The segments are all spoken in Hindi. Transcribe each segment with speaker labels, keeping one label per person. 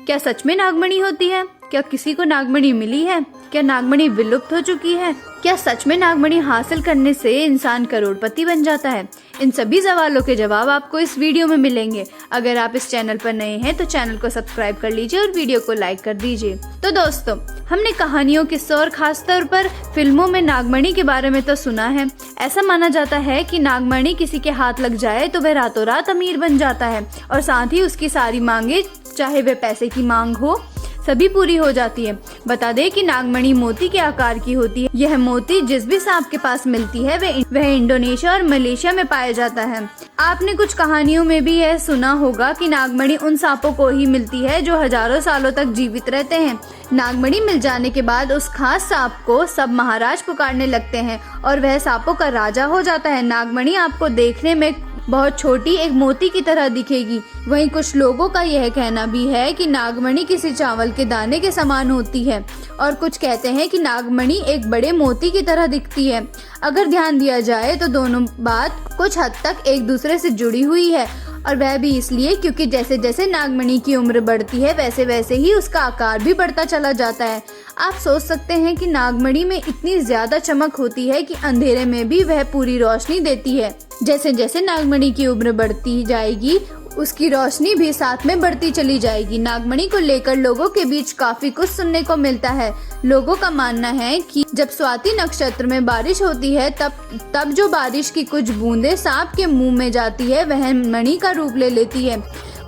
Speaker 1: क्या सच में नागमणि होती है? क्या किसी को नागमणि मिली है? क्या नागमणि विलुप्त हो चुकी है? क्या सच में नागमणि हासिल करने से इंसान करोड़पति बन जाता है? इन सभी सवालों के जवाब आपको इस वीडियो में मिलेंगे। अगर आप इस चैनल पर नए हैं तो चैनल को सब्सक्राइब कर लीजिए और वीडियो को लाइक कर दीजिए। तो दोस्तों, हमने कहानियों किस्सों और खासतौर पर फिल्मों में नागमणि के बारे में तो सुना है। ऐसा माना जाता है कि नागमणि किसी के हाथ लग जाए तो वह रातों रात अमीर बन जाता है और साथ ही उसकी सारी मांगे, चाहे वह पैसे की मांग हो, सभी पूरी हो जाती है। बता दें कि नागमणि मोती के आकार की होती है। यह मोती जिस भी सांप के पास मिलती है वह इंडोनेशिया और मलेशिया में पाया जाता है। आपने कुछ कहानियों में भी यह सुना होगा कि नागमणि उन सांपों को ही मिलती है जो हजारों सालों तक जीवित रहते हैं। नागमणि मिल जाने के बाद उस खास सांप को सब महाराज पुकारने लगते हैं और वह सांपों का राजा हो जाता है। नागमणि आपको देखने में बहुत छोटी एक मोती की तरह दिखेगी। वहीं कुछ लोगों का यह कहना भी है कि नागमणि किसी चावल के दाने के समान होती है और कुछ कहते हैं कि नागमणि एक बड़े मोती की तरह दिखती है। अगर ध्यान दिया जाए तो दोनों बात कुछ हद तक एक दूसरे से जुड़ी हुई है, और वह भी इसलिए क्योंकि जैसे जैसे नागमणि की उम्र बढ़ती है वैसे वैसे ही उसका आकार भी बढ़ता चला जाता है। आप सोच सकते हैं कि नागमणि में इतनी ज्यादा चमक होती है कि अंधेरे में भी वह पूरी रोशनी देती है। जैसे जैसे नागमणि की उम्र बढ़ती जाएगी उसकी रोशनी भी साथ में बढ़ती चली जाएगी। नागमणि को लेकर लोगों के बीच काफी कुछ सुनने को मिलता है। लोगों का मानना है कि जब स्वाति नक्षत्र में बारिश होती है तब जो बारिश की कुछ बूंदें सांप के मुंह में जाती है वह मणि का रूप ले लेती है।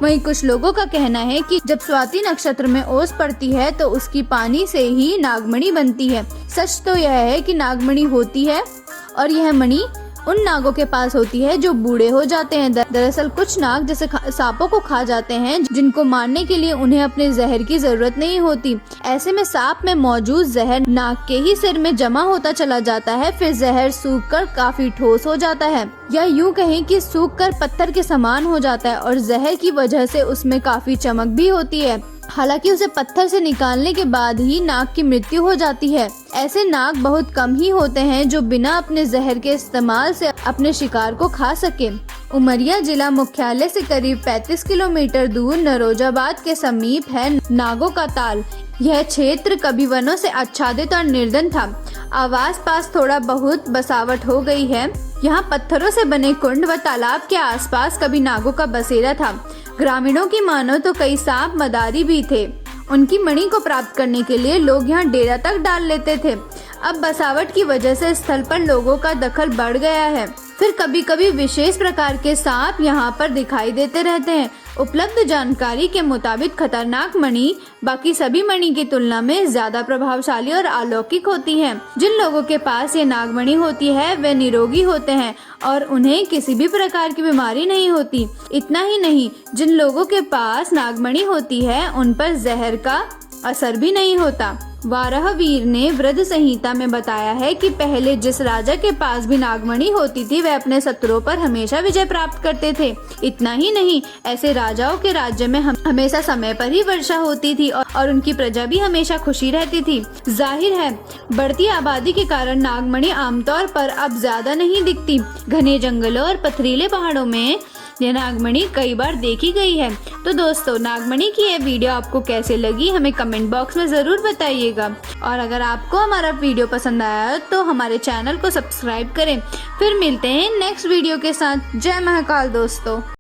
Speaker 1: वहीं कुछ लोगों का कहना है कि जब स्वाति नक्षत्र में ओस पड़ती है तो उसकी पानी से ही नागमणि बनती है। सच तो यह है कि नागमणि होती है और यह मणि उन नागों के पास होती है जो बूढ़े हो जाते हैं। दरअसल कुछ नाग जैसे सांपों को खा जाते हैं जिनको मारने के लिए उन्हें अपने जहर की जरूरत नहीं होती। ऐसे में सांप में मौजूद जहर नाग के ही सिर में जमा होता चला जाता है। फिर जहर सूखकर काफी ठोस हो जाता है, या यूं कहें कि सूखकर पत्थर के समान हो जाता है और जहर की वजह से उसमें काफी चमक भी होती है। हालांकि उसे पत्थर से निकालने के बाद ही नाग की मृत्यु हो जाती है। ऐसे नाग बहुत कम ही होते हैं जो बिना अपने जहर के इस्तेमाल से अपने शिकार को खा सके। उमरिया जिला मुख्यालय से करीब 35 किलोमीटर दूर नरोजाबाद के समीप है नागों का ताल। यह क्षेत्र कभी वनों से आच्छादित और निर्जन था। आवास पास थोड़ा बहुत बसावट हो गई है। यहाँ पत्थरों से बने कुंड व तालाब के आसपास कभी नागों का बसेरा था। ग्रामीणों की मानो तो कई सांप मदारी भी थे। उनकी मणि को प्राप्त करने के लिए लोग यहाँ डेरा तक डाल लेते थे। अब बसावट की वजह से स्थल पर लोगों का दखल बढ़ गया है। फिर कभी कभी विशेष प्रकार के सांप यहाँ पर दिखाई देते रहते हैं। उपलब्ध जानकारी के मुताबिक खतरनाक मणि बाकी सभी मणि की तुलना में ज्यादा प्रभावशाली और अलौकिक होती है। जिन लोगों के पास ये नागमणि होती है वे निरोगी होते हैं और उन्हें किसी भी प्रकार की बीमारी नहीं होती। इतना ही नहीं, जिन लोगों के पास नागमणि होती है उन पर जहर का असर भी नहीं होता। वाराहवीर ने वृद्ध संहिता में बताया है कि पहले जिस राजा के पास भी नागमणि होती थी वह अपने शत्रुओं पर हमेशा विजय प्राप्त करते थे। इतना ही नहीं, ऐसे राजाओं के राज्य में हमेशा समय पर ही वर्षा होती थी और उनकी प्रजा भी हमेशा खुशी रहती थी। जाहिर है, बढ़ती आबादी के कारण नागमणि आमतौर पर अब ज्यादा नहीं दिखती। घने जंगलों और पथरीले पहाड़ों में यह नागमणि कई बार देखी गई है। तो दोस्तों, नागमणि की यह वीडियो आपको कैसे लगी हमें कमेंट बॉक्स में जरूर बताइएगा। और अगर आपको हमारा वीडियो पसंद आया तो हमारे चैनल को सब्सक्राइब करें। फिर मिलते हैं नेक्स्ट वीडियो के साथ। जय महाकाल दोस्तों।